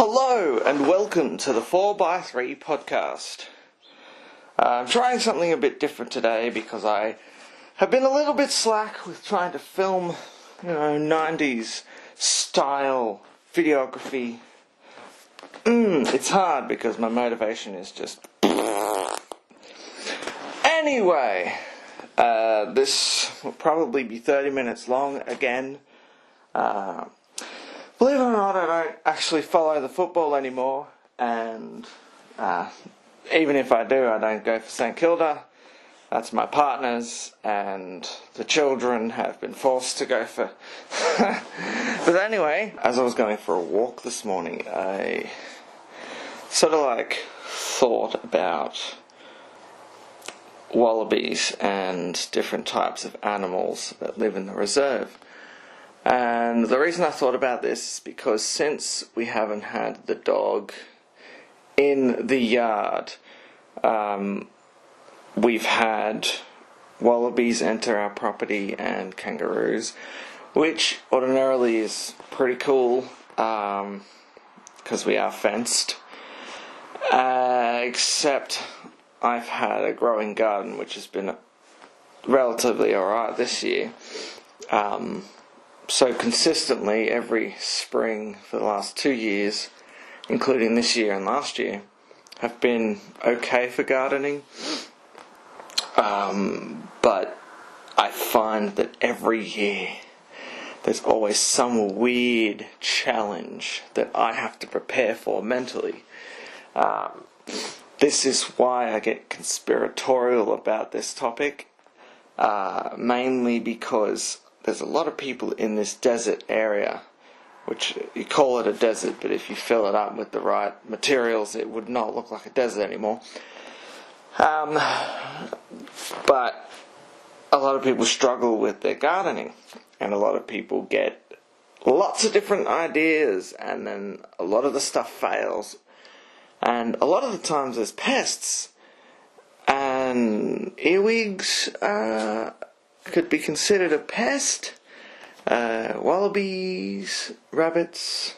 Hello and welcome to the 4x3 podcast. I'm trying something a bit different today because I have been a little bit slack with trying to film, 90s style videography. It's hard because my motivation is just... Anyway, this will probably be 30 minutes long again. Believe it or not, I don't actually follow the football anymore, and even if I do, I don't go for St Kilda. That's my partner's, and the children have been forced to go for... But anyway, as I was going for a walk this morning, I sort of thought about wallabies and different types of animals that live in the reserve. And the reason I thought about this is because since we haven't had the dog in the yard, we've had wallabies enter our property and kangaroos, which ordinarily is pretty cool because we are fenced. Except I've had a growing garden which has been relatively alright this year. So consistently every spring for the last 2 years, including this year and last year, have been okay for gardening. But I find that every year there's always some weird challenge that I have to prepare for mentally. This is why I get conspiratorial about this topic, mainly because there's a lot of people in this desert area, which you call it a desert, but if you fill it up with the right materials, it would not look like a desert anymore. But a lot of people struggle with their gardening, and a lot of people get lots of different ideas, and then a lot of the stuff fails. And a lot of the times there's pests, and earwigs could be considered a pest. Wallabies, rabbits,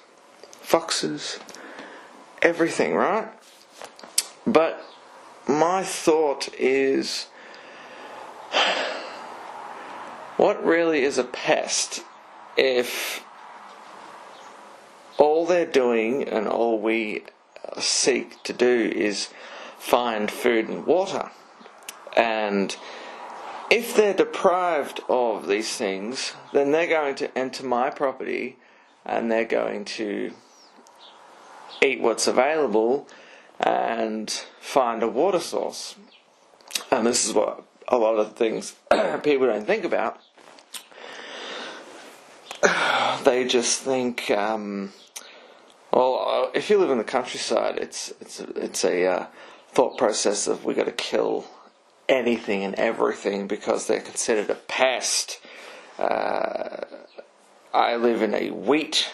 foxes, everything, right? But my thought is, what really is a pest if all they're doing and all we seek to do is find food and water? And if they're deprived of these things, then they're going to enter my property and they're going to eat what's available and find a water source. And this is what a lot of things people don't think about. They just think, if you live in the countryside, it's a thought process of we got to kill anything and everything because they're considered a pest. I live in a wheat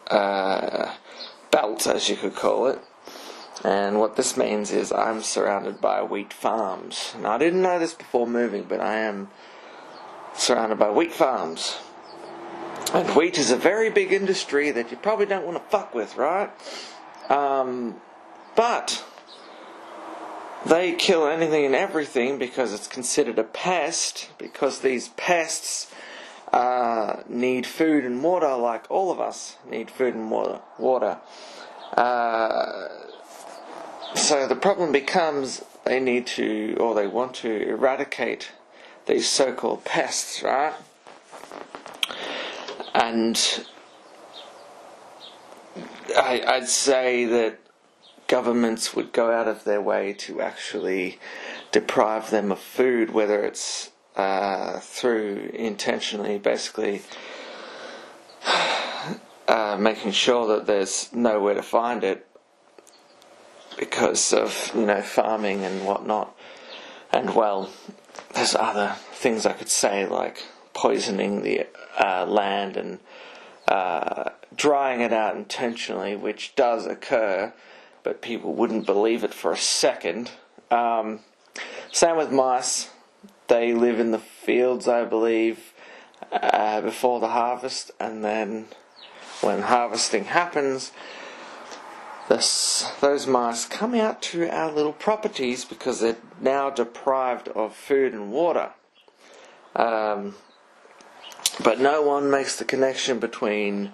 belt, as you could call it, and what this means is I'm surrounded by wheat farms. Now, I didn't know this before moving, but I am surrounded by wheat farms. And wheat is a very big industry that you probably don't want to fuck with, right? But they kill anything and everything because it's considered a pest, because these pests need food and water like all of us need food and water. So the problem becomes they want to eradicate these so-called pests, right? And I'd say that governments would go out of their way to actually deprive them of food, whether it's through intentionally basically making sure that there's nowhere to find it because of farming and whatnot. And there's other things I could say, like poisoning the land and drying it out intentionally, which does occur, but people wouldn't believe it for a second. Same with mice. They live in the fields, I believe, before the harvest, and then when harvesting happens, those mice come out to our little properties because they're now deprived of food and water. But no one makes the connection between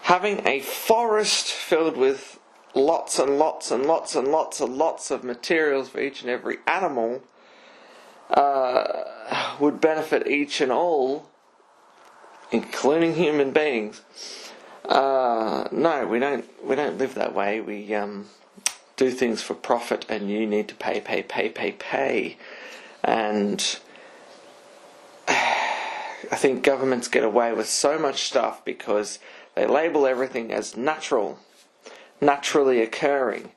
having a forest filled with lots and lots and lots and lots and lots of materials for each and every animal would benefit each and all, including human beings. No, we don't live that way. We do things for profit, and you need to pay. And I think governments get away with so much stuff because they label everything as naturally occurring.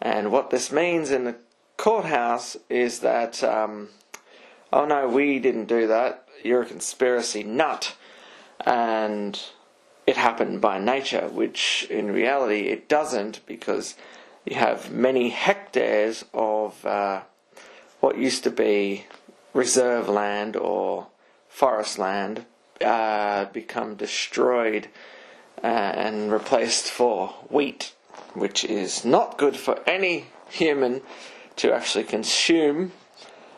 And what this means in the courthouse is that, oh no, we didn't do that, you're a conspiracy nut. And it happened by nature, which in reality it doesn't, because you have many hectares of what used to be reserve land or forest land become destroyed and replaced for wheat, which is not good for any human to actually consume.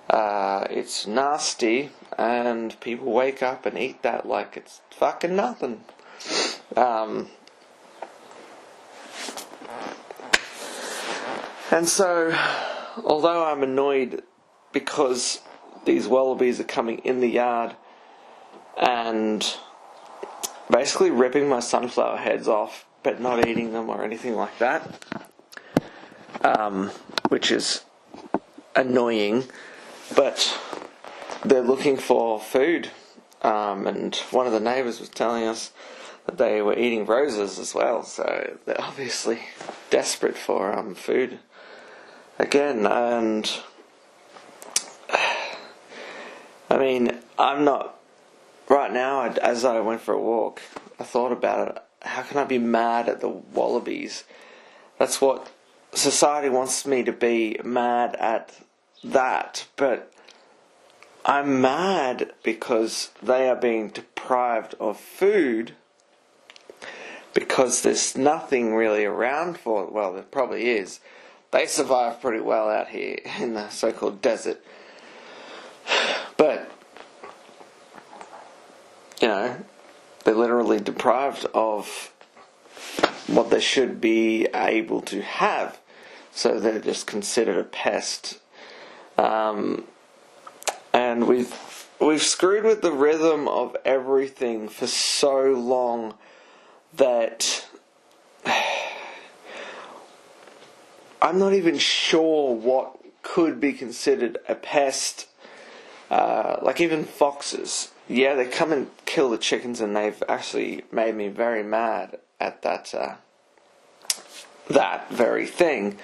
It's nasty, and people wake up and eat that like it's fucking nothing. And so, although I'm annoyed because these wallabies are coming in the yard and basically ripping my sunflower heads off, but not eating them or anything like that, which is annoying, but they're looking for food, and one of the neighbours was telling us that they were eating roses as well, so they're obviously desperate for food again. And I mean, I'm not right now. As I went for a walk, I thought about it. How can I be mad at the wallabies? That's what society wants me to be, mad at that, but I'm mad because they are being deprived of food, because there's nothing really around for it. Well, there probably is. They survive pretty well out here in the so-called desert. But, you know, they're literally deprived of what they should be able to have. So they're just considered a pest. And we've screwed with the rhythm of everything for so long that I'm not even sure what could be considered a pest. Like even foxes. Yeah, they come and kill the chickens, and they've actually made me very mad at that very thing.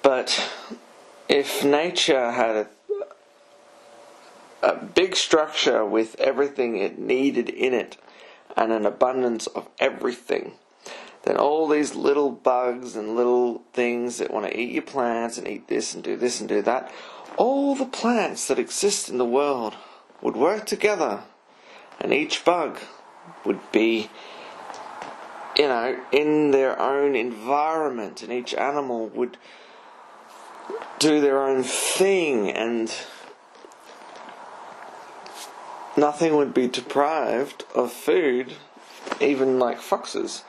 But if nature had a big structure with everything it needed in it, and an abundance of everything, then all these little bugs and little things that want to eat your plants and eat this and do that, all the plants that exist in the world would work together, and each bug would be, you know, in their own environment, and each animal would do their own thing, and nothing would be deprived of food, even like foxes.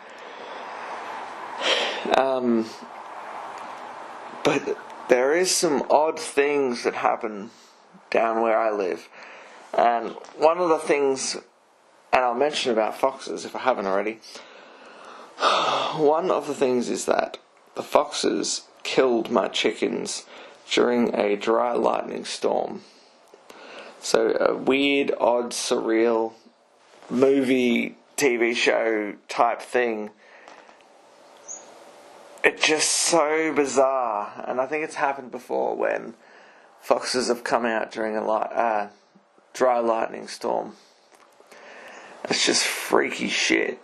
But there is some odd things that happen down where I live. And one of the things, and I'll mention about foxes if I haven't already, one of the things is that the foxes killed my chickens during a dry lightning storm. So a weird, odd, surreal movie, TV show type thing. It's just so bizarre, and I think it's happened before when foxes have come out during a dry lightning storm. It's just freaky shit.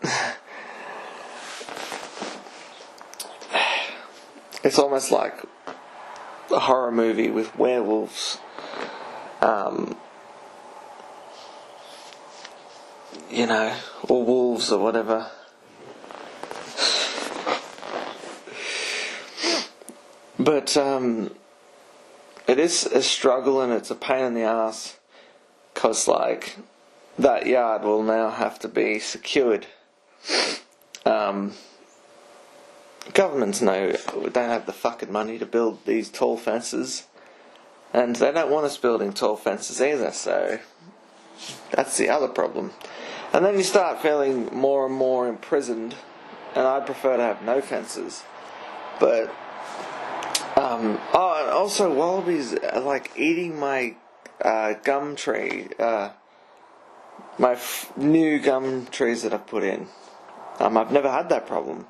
It's almost like a horror movie with werewolves. You know, or wolves or whatever. But it is a struggle and it's a pain in the ass, because like that yard will now have to be secured. Governments know we don't have the fucking money to build these tall fences, and they don't want us building tall fences either, so that's the other problem. And then you start feeling more and more imprisoned, and I'd prefer to have no fences. But and also wallabies are like eating my gum tree, my new gum trees that I've put in. I've never had that problem.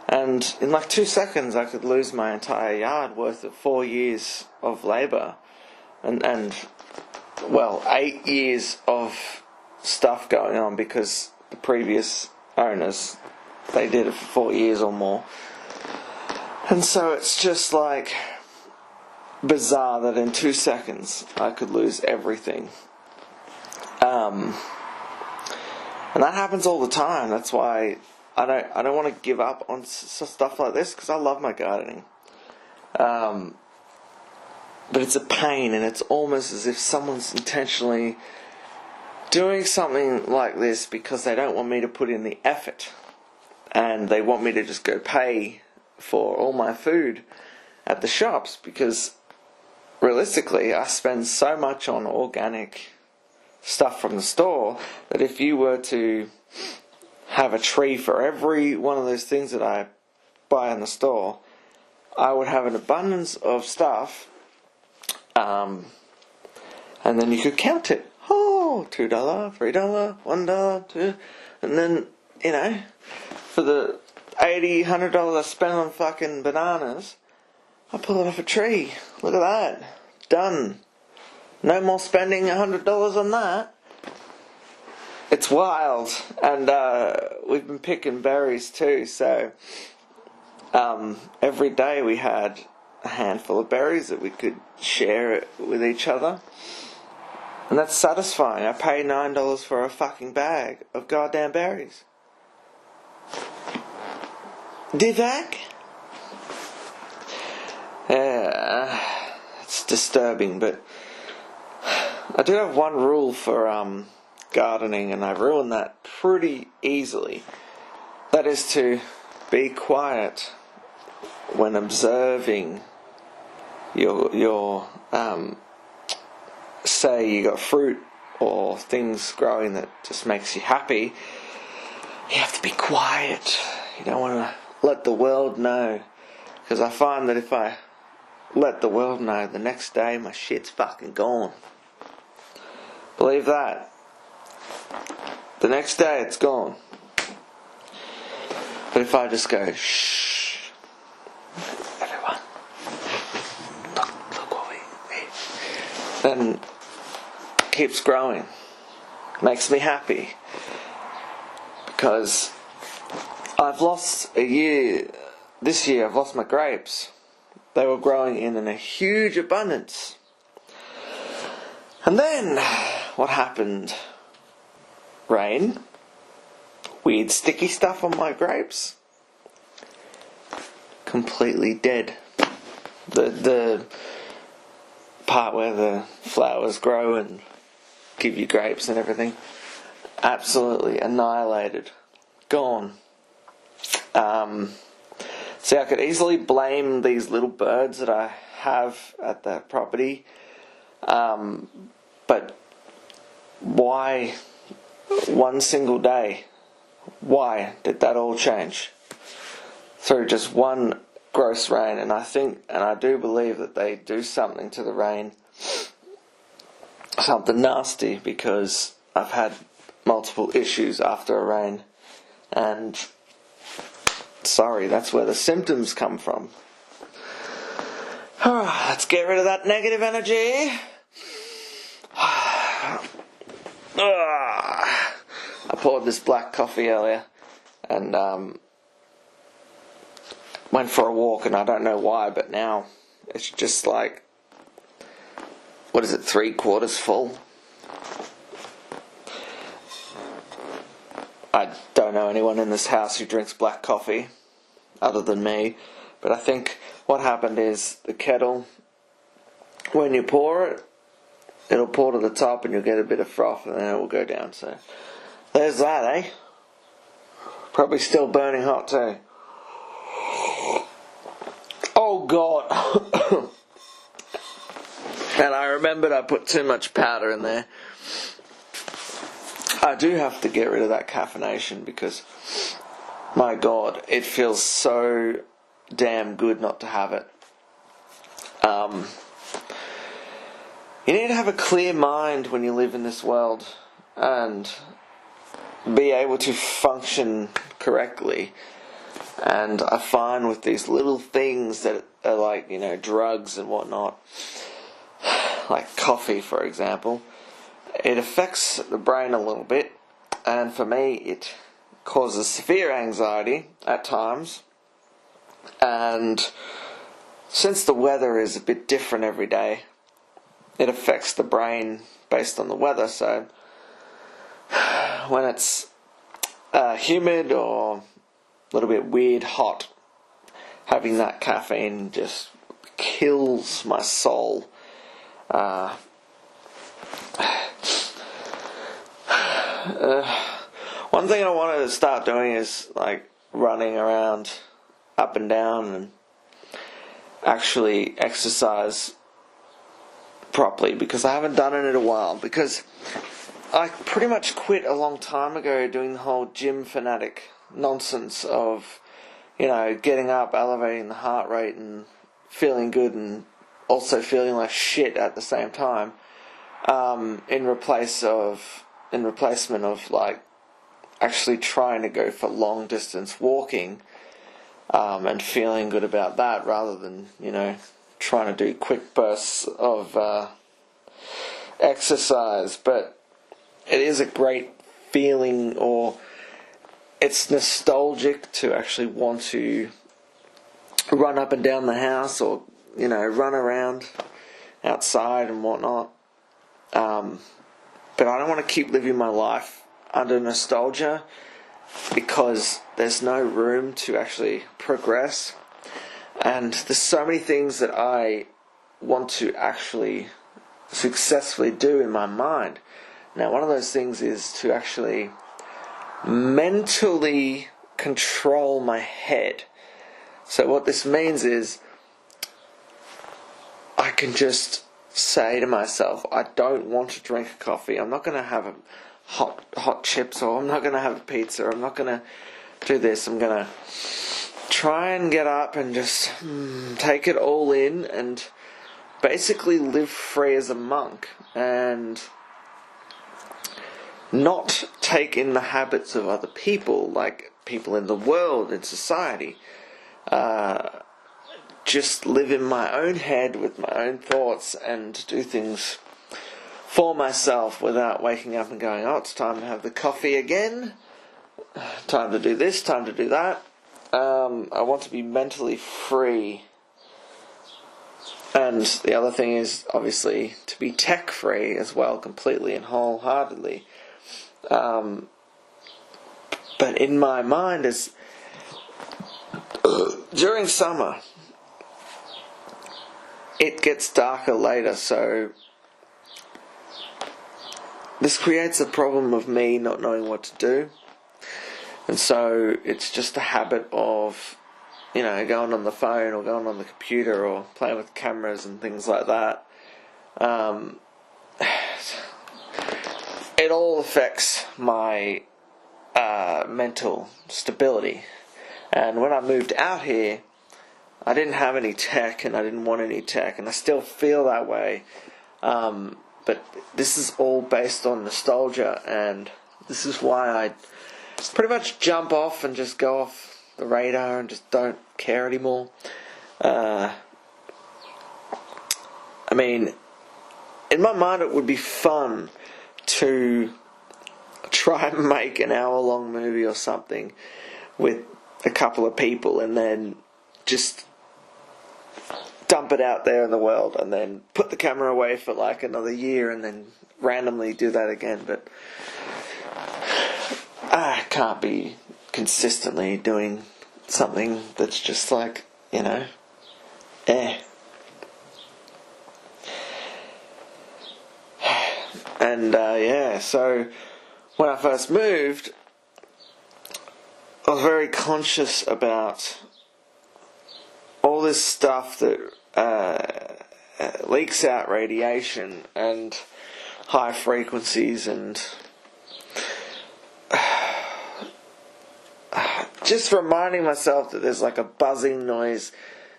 And in like 2 seconds I could lose my entire yard worth of 4 years of labour. And well, 8 years of stuff going on, because the previous owners, they did it for 4 years or more. And so it's just like bizarre that in 2 seconds I could lose everything. And that happens all the time. That's why I don't want to give up on stuff like this, because I love my gardening. But it's a pain, and it's almost as if someone's intentionally doing something like this because they don't want me to put in the effort, and they want me to just go pay for all my food at the shops, because realistically I spend so much on organic stuff from the store that if you were to have a tree for every one of those things that I buy in the store, I would have an abundance of stuff, and then you could count it. Oh, $2, $3, $1, $2, and then, you know, for the $80, $100 I spend on fucking bananas, I pull it off a tree. Look at that. Done. No more spending $100 on that. It's wild. And we've been picking berries too, so every day we had a handful of berries that we could share with each other. And that's satisfying. I pay $9 for a fucking bag of goddamn berries. Divak? Yeah, it's disturbing, but I do have one rule for gardening, and I ruin that pretty easily. That is to be quiet when observing your say you got fruit or things growing that just makes you happy. You have to be quiet. You don't want to let the world know, because I find that if I let the world know, the next day my shit's fucking gone. Believe that. The next day it's gone. But if I just go, shh, everyone, look what we eat, then it keeps growing. Makes me happy. Because I've lost a year, this year I've lost my grapes. They were growing in a huge abundance. And then, what happened? Rain. Weird sticky stuff on my grapes. Completely dead. The part where the flowers grow and give you grapes and everything, absolutely annihilated. Gone. See, I could easily blame these little birds that I have at the property, but why one single day? Why did that all change? Through just one gross rain. And I think, and I do believe that they do something to the rain, something nasty, because I've had multiple issues after a rain, and sorry, that's where the symptoms come from. Let's get rid of that negative energy. I poured this black coffee earlier and went for a walk, and I don't know why, but now it's just like, what is it, 3/4 full? I don't know anyone in this house who drinks black coffee other than me, But I think what happened is the kettle, when you pour it, it'll pour to the top and you'll get a bit of froth and then it will go down. So there's that, eh? Probably still burning hot too. Oh God. And I remembered I put too much powder in there. I do have to get rid of that caffeination because, my God, it feels so damn good not to have it. You need to have a clear mind when you live in this world and be able to function correctly. And I find with these little things that are like, drugs and whatnot, like coffee, for example, it affects the brain a little bit. And for me, it causes severe anxiety at times. And since the weather is a bit different every day, it affects the brain based on the weather. So when it's humid or a little bit weird hot, having that caffeine just kills my soul. One thing I wanted to start doing is like running around up and down and actually exercise properly, because I haven't done it in a while, because I pretty much quit a long time ago doing the whole gym fanatic nonsense of, getting up, elevating the heart rate and feeling good and also feeling like shit at the same time, in replacement of like actually trying to go for long distance walking, and feeling good about that rather than, trying to do quick bursts of exercise. But it is a great feeling, or it's nostalgic to actually want to run up and down the house, or run around outside and whatnot. But I don't want to keep living my life under nostalgia, because there's no room to actually progress. And there's so many things that I want to actually successfully do in my mind. Now, one of those things is to actually mentally control my head. So what this means is I can just say to myself, I don't want to drink a coffee. I'm not going to have a hot chips, or I'm not going to have a pizza, or I'm not going to do this. I'm going to try and get up and just take it all in and basically live free as a monk and not take in the habits of other people, like people in the world, in society. Just live in my own head with my own thoughts and do things for myself without waking up and going, oh, it's time to have the coffee again, time to do this, time to do that. I want to be mentally free. And the other thing is, obviously, to be tech free as well, completely and wholeheartedly. But in my mind is, during summer, it gets darker later, so this creates a problem of me not knowing what to do. And so it's just a habit of, going on the phone or going on the computer or playing with cameras and things like that. It all affects my mental stability. And when I moved out here, I didn't have any tech and I didn't want any tech, and I still feel that way. But this is all based on nostalgia, and this is why I pretty much jump off and just go off the radar and just don't care anymore. In my mind it would be fun to try and make an hour-long movie or something with a couple of people and then just dump it out there in the world and then put the camera away for like another year and then randomly do that again. But I can't be consistently doing something that's just like, you know. Eh. And so when I first moved, I was very conscious about all this stuff that leaks out radiation and high frequencies, and just reminding myself that there's like a buzzing noise,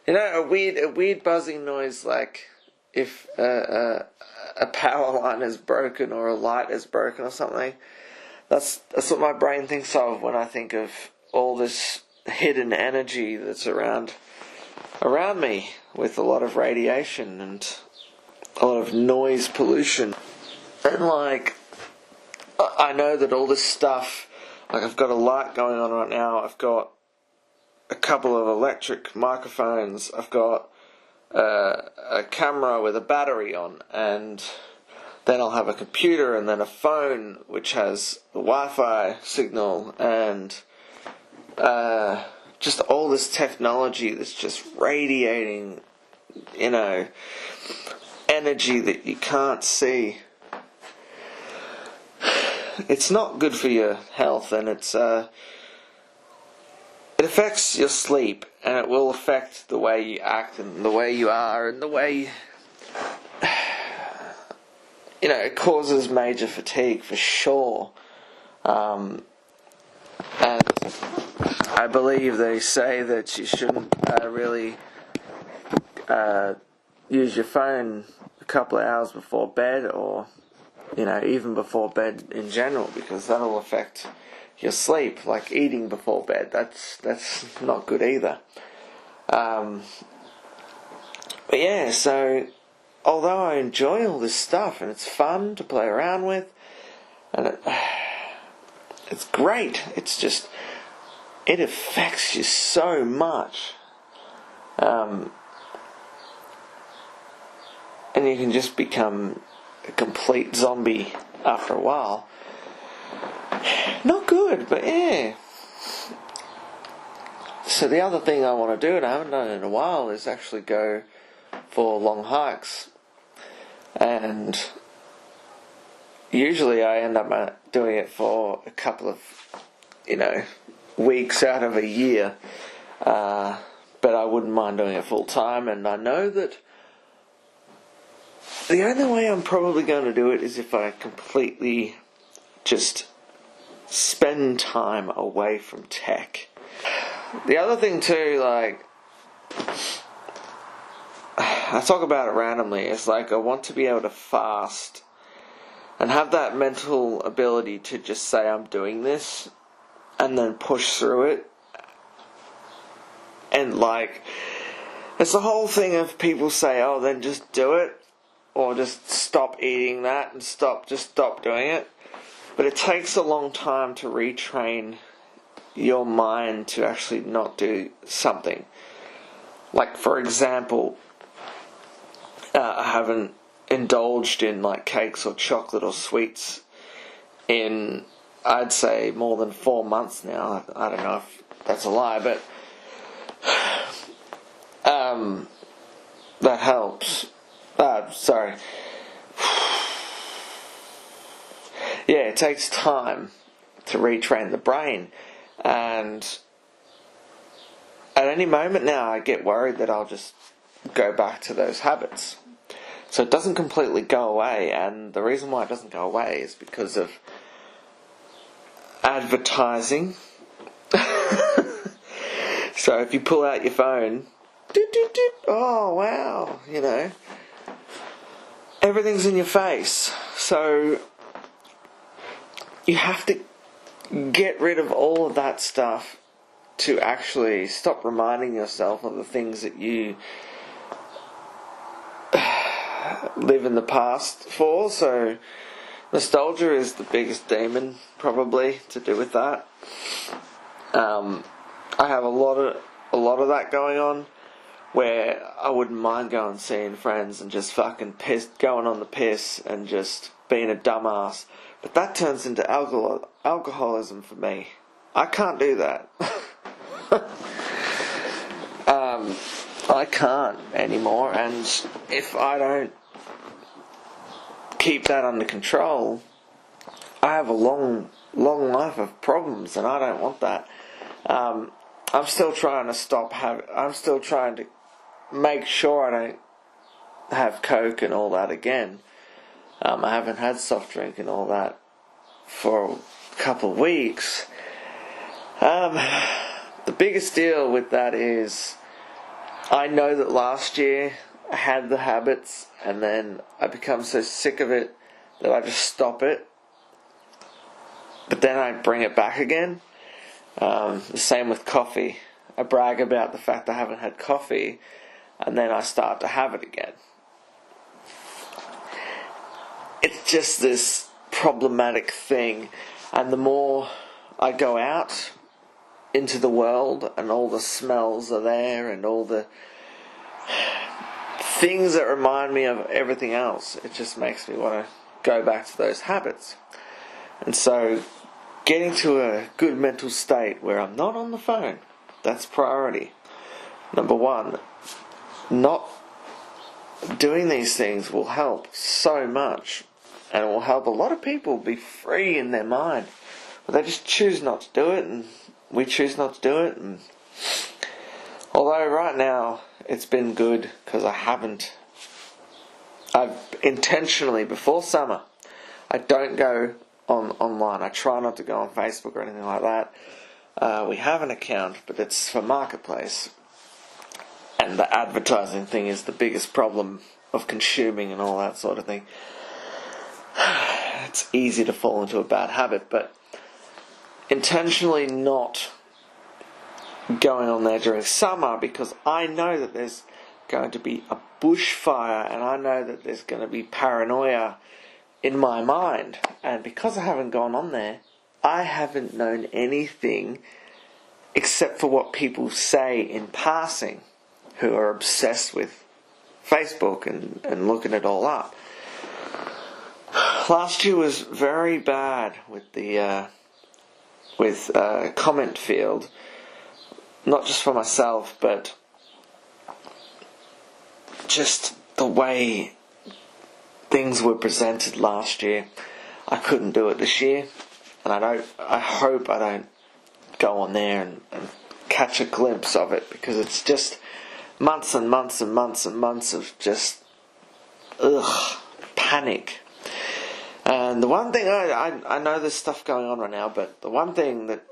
a weird buzzing noise, like if a power line is broken or a light is broken or something. That's what my brain thinks of when I think of all this hidden energy that's around me, with a lot of radiation and a lot of noise pollution. And like, I know that all this stuff, like I've got a light going on right now, I've got a couple of electric microphones, I've got a camera with a battery on, and then I'll have a computer and then a phone which has a Wi-Fi signal, and just all this technology that's just radiating, energy that you can't see. It's not good for your health, and it affects your sleep, and it will affect the way you act and the way you are and the way it causes major fatigue for sure. And I believe they say that you shouldn't really use your phone a couple of hours before bed, or even before bed in general, because that'll affect your sleep. Like eating before bed, that's not good either. But yeah, so although I enjoy all this stuff and it's fun to play around with, and it's great, it's just, it affects you so much. And you can just become a complete zombie after a while. Not good, but yeah. So the other thing I want to do, and I haven't done it in a while, is actually go for long hikes. And usually I end up doing it for a couple of, weeks out of a year. But I wouldn't mind doing it full time, and I know that the only way I'm probably going to do it is if I completely just spend time away from tech. The other thing too, like, I talk about it randomly, it's like I want to be able to fast and have that mental ability to just say I'm doing this and then push through it. And like, it's the whole thing of people say, oh, then just do it, or just stop eating that and stop doing it. But it takes a long time to retrain your mind to actually not do something. Like, for example, I haven't indulged in like cakes or chocolate or sweets in, I'd say, more than 4 months now. I don't know if that's a lie, but that helps. Sorry. Yeah, it takes time to retrain the brain, and at any moment now I get worried that I'll just go back to those habits. So it doesn't completely go away, and the reason why it doesn't go away is because of advertising. So if you pull out your phone, oh wow, everything's in your face. So you have to get rid of all of that stuff to actually stop reminding yourself of the things that you live in the past for. So nostalgia is the biggest demon probably to do with that. I have a lot of that going on, where I wouldn't mind going and seeing friends and just fucking going on the piss and just being a dumbass. But that turns into alcoholism for me. I can't do that. I can't anymore, and if I don't keep that under control, I have a long life of problems, and I don't want that. I'm still trying to I'm still trying to make sure I don't have Coke and all that again. I haven't had soft drink and all that for a couple of weeks. The biggest deal with that is I know that last year I had the habits, and then I become so sick of it that I just stop it. But then I bring it back again. The same with coffee. I brag about the fact I haven't had coffee, and then I start to have it again. It's just this problematic thing, and the more I go out into the world and all the smells are there and all the things that remind me of everything else, it just makes me want to go back to those habits. And so getting to a good mental state where I'm not on the phone, that's priority. Number one, not doing these things will help so much, and it will help a lot of people be free in their mind. But they just choose not to do it, and we choose not to do it. And although right now it's been good because I've intentionally, before summer, I don't go online. I try not to go on Facebook or anything like that. We have an account, but it's for Marketplace. And the advertising thing is the biggest problem of consuming and all that sort of thing. It's easy to fall into a bad habit, but intentionally not going on there during summer, because I know that there's going to be a bushfire, and I know that there's going to be paranoia in my mind. And because I haven't gone on there, I haven't known anything except for what people say in passing, who are obsessed with Facebook and looking it all up. Last year was very bad with the comment field, not just for myself, but just the way things were presented last year. I couldn't do it this year, and I hope I don't go on there and catch a glimpse of it, because it's just months and months and months and months of just panic. And the one thing, I know there's stuff going on right now, but the one thing that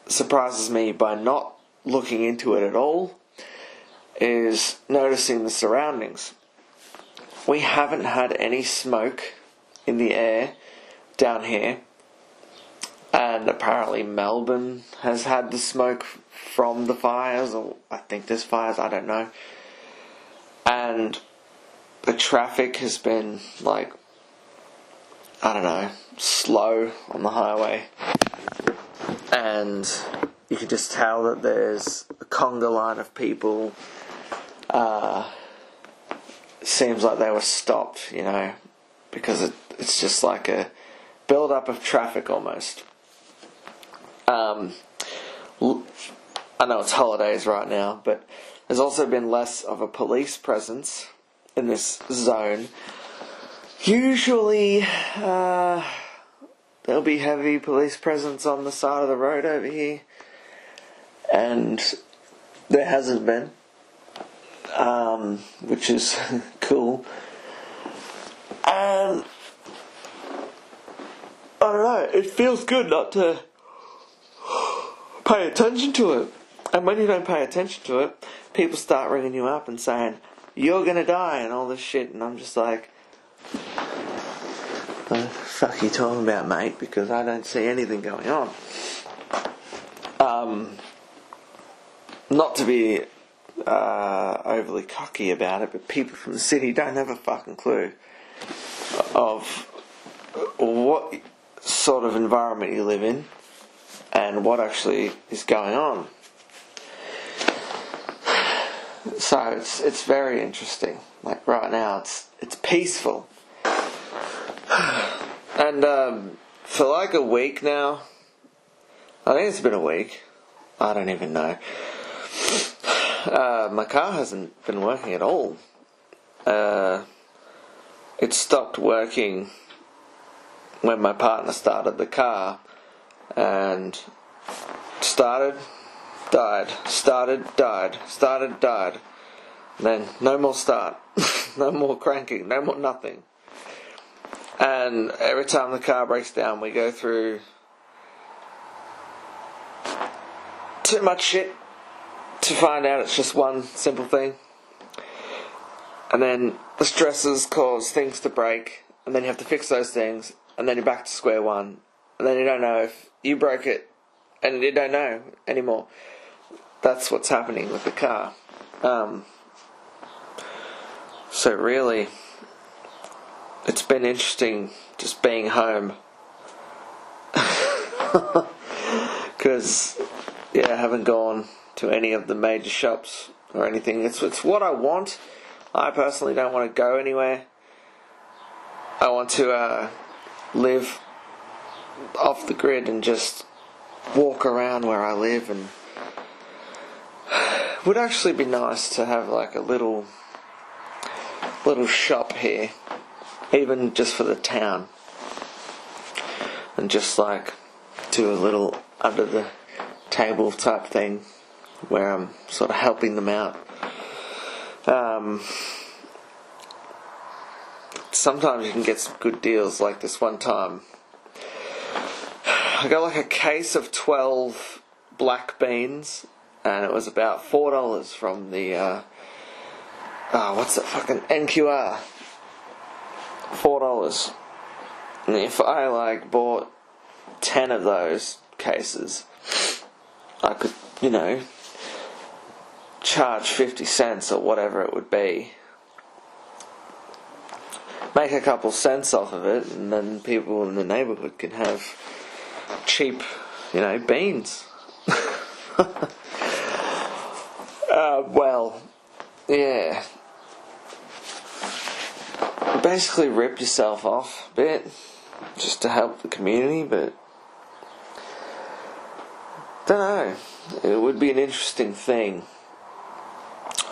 surprises me by not looking into it at all is noticing the surroundings. We haven't had any smoke in the air down here, and apparently Melbourne has had the smoke from the fires, or I think there's fires, I don't know. And the traffic has been slow on the highway, and you can just tell that there's a conga line of people. Seems like they were stopped, because it's just like a build-up of traffic almost. I know it's holidays right now, but there's also been less of a police presence in this zone. Usually, there'll be heavy police presence on the side of the road over here, and there hasn't been, which is cool. And I don't know, it feels good not to pay attention to it. And when you don't pay attention to it, people start ringing you up and saying, "You're gonna die," and all this shit, and I'm just like, "What the fuck are you talking about, mate?" Because I don't see anything going on. Not to be overly cocky about it, but people from the city don't have a fucking clue of what sort of environment you live in and what actually is going on. So it's very interesting. Like right now, it's peaceful, and for like a week now, I think it's been a week. I don't even know. My car hasn't been working at all. It stopped working when my partner started the car, and started, died, started, died, started, died. And then no more start, no more cranking, no more nothing. And every time the car breaks down, we go through too much shit to find out it's just one simple thing. And then the stresses cause things to break, and then you have to fix those things, and then you're back to square one, and then you don't know if you broke it, and you don't know anymore. That's what's happening with the car. So really, it's been interesting just being home. Because, I haven't gone to any of the major shops or anything. It's what I want. I personally don't want to go anywhere. I want to live off the grid and just walk around where I live, and it would actually be nice to have like a little shop here, even just for the town, and just like do a little under the table type thing where I'm sort of helping them out. Sometimes you can get some good deals. Like this one time, I got like a case of 12 black beans, and it was about $4 from the what's that fucking NQR. $4. And if I bought 10 of those cases, I could, charge 50 cents or whatever it would be, make a couple cents off of it, and then people in the neighbourhood can have cheap, beans. Basically rip yourself off a bit just to help the community, but don't know, it would be an interesting thing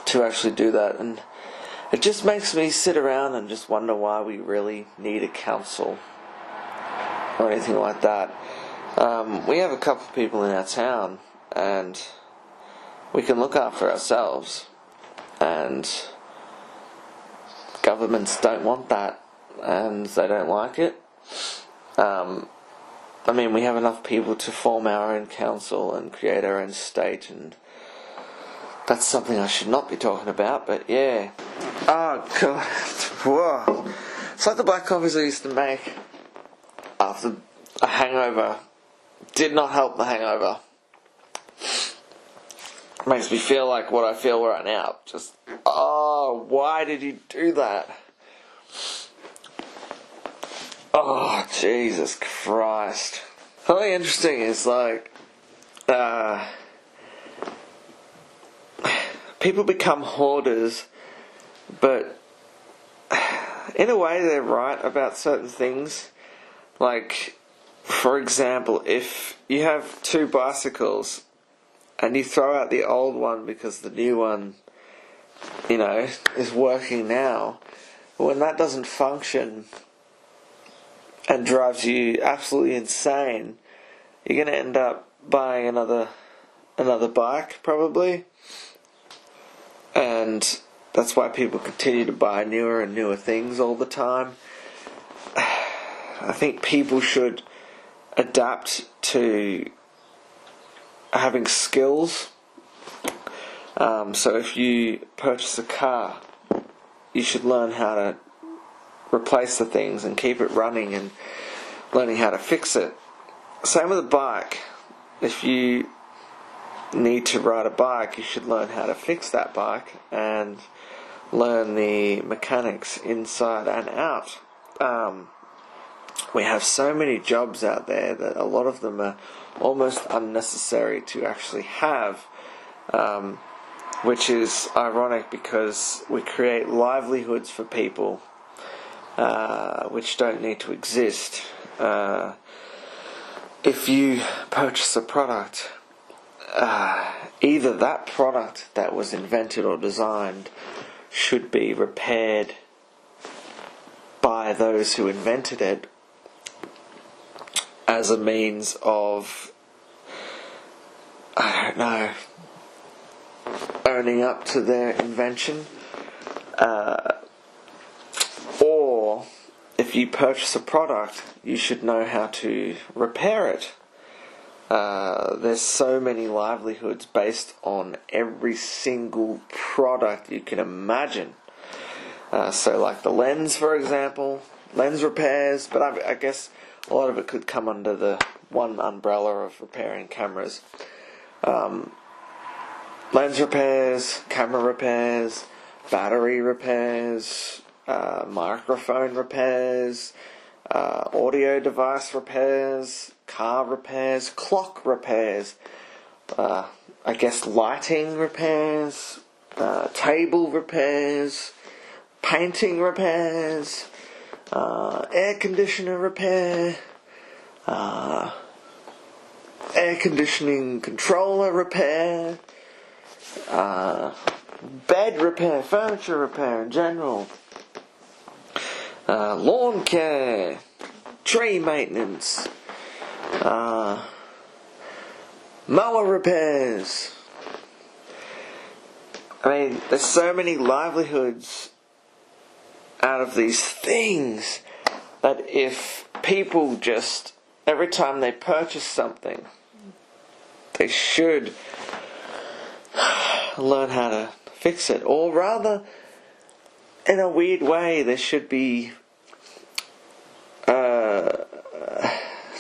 to actually do that. And it just makes me sit around and just wonder why we really need a council or anything like that. We have a couple of people in our town, and we can look after ourselves, and governments don't want that, and they don't like it. We have enough people to form our own council and create our own state, and that's something I should not be talking about, but yeah. Oh god. Whoa. It's like the black coffees I used to make after a hangover. Did not help the hangover. Makes me feel like what I feel right now. Just, why did you do that? Oh, Jesus Christ. Something interesting is people become hoarders, but in a way they're right about certain things. Like, for example, if you have 2 bicycles and you throw out the old one because the new one, is working now, when that doesn't function and drives you absolutely insane, you're going to end up buying another bike probably. And that's why people continue to buy newer and newer things all the time. I think people should adapt to having skills. So if you purchase a car, you should learn how to replace the things and keep it running, and learning how to fix it. Same with a bike. If you need to ride a bike, you should learn how to fix that bike and learn the mechanics inside and out. We have so many jobs out there that a lot of them are almost unnecessary to actually have, which is ironic because we create livelihoods for people which don't need to exist. If you purchase a product, either that product that was invented or designed should be repaired by those who invented it as a means of, I don't know, owning up to their invention, or if you purchase a product, you should know how to repair it. There's so many livelihoods based on every single product you can imagine. So like the lens, for example, lens repairs, but I guess a lot of it could come under the one umbrella of repairing cameras. Lens repairs, camera repairs, battery repairs, microphone repairs, audio device repairs, car repairs, clock repairs, I guess lighting repairs, table repairs, painting repairs, air conditioner repair, air conditioning controller repair, bed repair, furniture repair in general, lawn care, tree maintenance, mower repairs. I mean, there's so many livelihoods out of these things that if people just, every time they purchase something, they should learn how to fix it. Or rather, in a weird way, there should be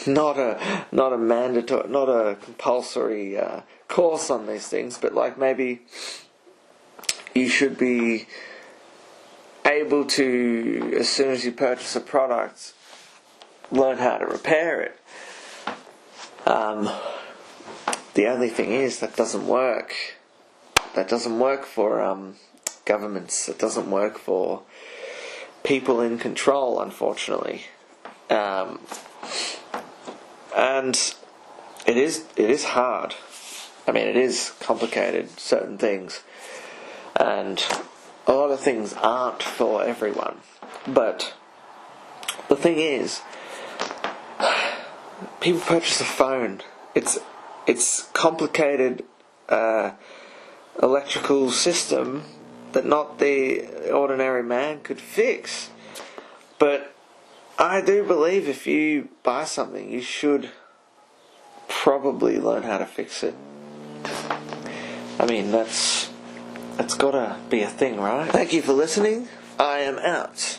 not a mandatory, not a compulsory course on these things, but like maybe you should be able to, as soon as you purchase a product, learn how to repair it. The only thing is that doesn't work. That doesn't work for governments. It doesn't work for people in control, unfortunately. And it is hard. I mean, it is complicated, certain things. And a lot of things aren't for everyone. But the thing is, people purchase a phone. It's complicated electrical system that not the ordinary man could fix. But I do believe if you buy something, you should probably learn how to fix it. I mean, that's gotta be a thing, right? Thank you for listening. I am out.